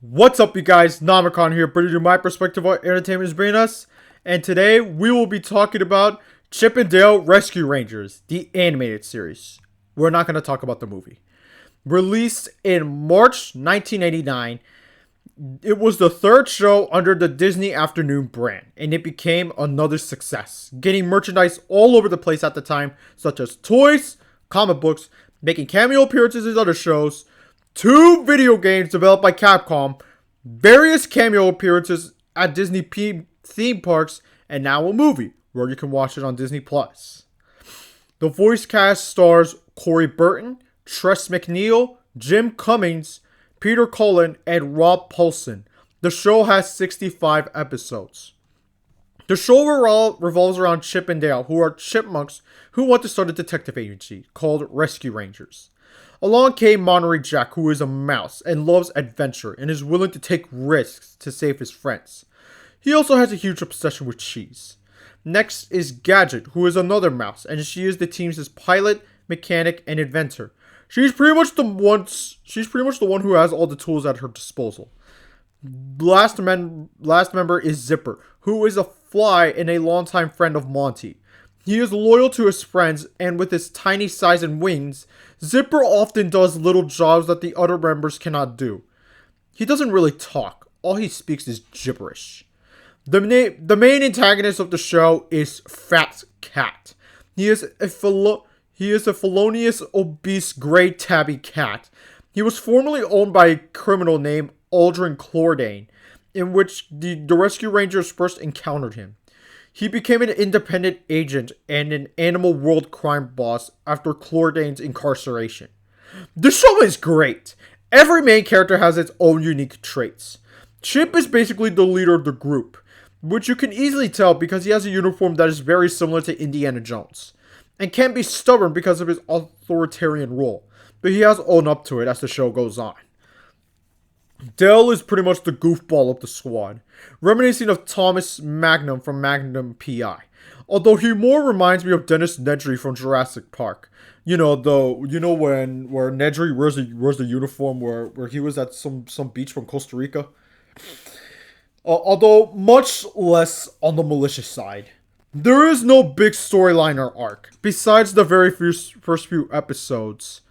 What's up, you guys? Namicon here, bringing you my perspective on entertainment is bringing us. And today we will be talking about Chip and Dale Rescue Rangers, the animated series. We're not going to talk about the movie. Released in March 1989, it was the third show under the Disney Afternoon brand, and it became another success, getting merchandise all over the place at the time, such as toys, comic books, making cameo appearances in other shows, two video games developed by Capcom, various cameo appearances at Disney theme parks, and now a movie where you can watch it on Disney Plus. The voice cast stars Corey Burton, Tress MacNeille, Jim Cummings, Peter Cullen, and Rob Paulsen. The show has 65 episodes. The show revolves around Chip and Dale, who are chipmunks who want to start a detective agency called Rescue Rangers. Along came Monterey Jack, who is a mouse and loves adventure and is willing to take risks to save his friends. He also has a huge obsession with cheese. Next is Gadget, who is another mouse, and she is the team's pilot, mechanic, and inventor. She's pretty much the one who has all the tools at her disposal. Last member is Zipper, who is a fly and a longtime friend of Monty. He is loyal to his friends, and with his tiny size and wings, Zipper often does little jobs that the other members cannot do. He doesn't really talk. All he speaks is gibberish. The main antagonist of the show is Fat Cat. He is a felonious, obese, gray tabby cat. He was formerly owned by a criminal named Aldrin Clordane, in which the Rescue Rangers first encountered him. He became an independent agent and an Animal World crime boss after Clordane's incarceration. The show is great. Every main character has its own unique traits. Chip is basically the leader of the group, which you can easily tell because he has a uniform that is very similar to Indiana Jones, and can be stubborn because of his authoritarian role, but he has owned up to it as the show goes on. Dale is pretty much the goofball of the squad, reminiscing of Thomas Magnum from Magnum P.I., although he more reminds me of Dennis Nedry from Jurassic Park. Where Nedry wears the uniform where he was at some beach from Costa Rica. Although much less on the malicious side. There is no big storyline or arc, besides the very first few episodes,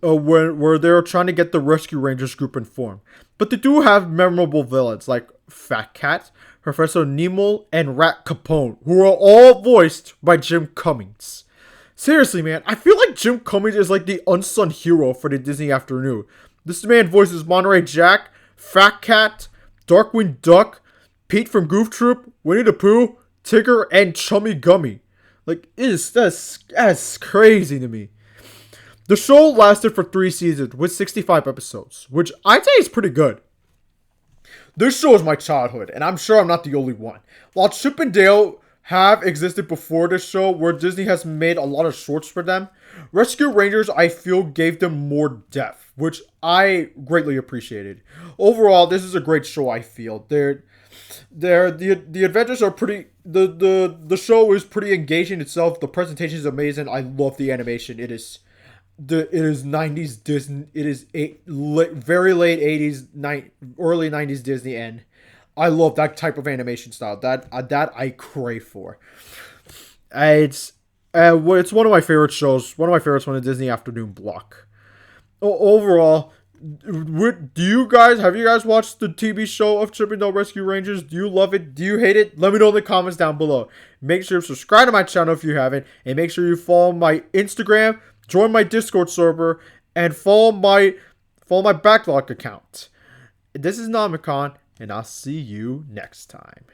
where they're trying to get the Rescue Rangers group informed. But they do have memorable villains like Fat Cat, Professor Nemo, and Rat Capone, who are all voiced by Jim Cummings. Seriously, man, I feel like Jim Cummings is like the unsung hero for the Disney Afternoon. This man voices Monterey Jack, Fat Cat, Darkwing Duck, Pete from Goof Troop, Winnie the Pooh, Tigger, and Chummy Gummy. That's crazy to me. The show lasted for 3 seasons with 65 episodes, which I'd say is pretty good. This show is my childhood, and I'm sure I'm not the only one. While Chip and Dale have existed before this show, where Disney has made a lot of shorts for them, Rescue Rangers, I feel, gave them more depth, which I greatly appreciated. Overall, this is a great show, I feel. The adventures are pretty. The show is pretty engaging itself. The presentation is amazing. I love the animation. It is 90s Disney. It is very late 80s, early 90s Disney, and I love that type of animation style. That I crave for. It's one of my favorite shows. One of my favorites from the Disney Afternoon block. Overall, have you guys watched the TV show of Chip and Dale Rescue Rangers? Do you love it? Do you hate it? Let me know in the comments down below. Make sure to subscribe to my channel if you haven't, and make sure you follow my Instagram, join my Discord server, and follow my Backlog account. This is Namicon, and I'll see you next time.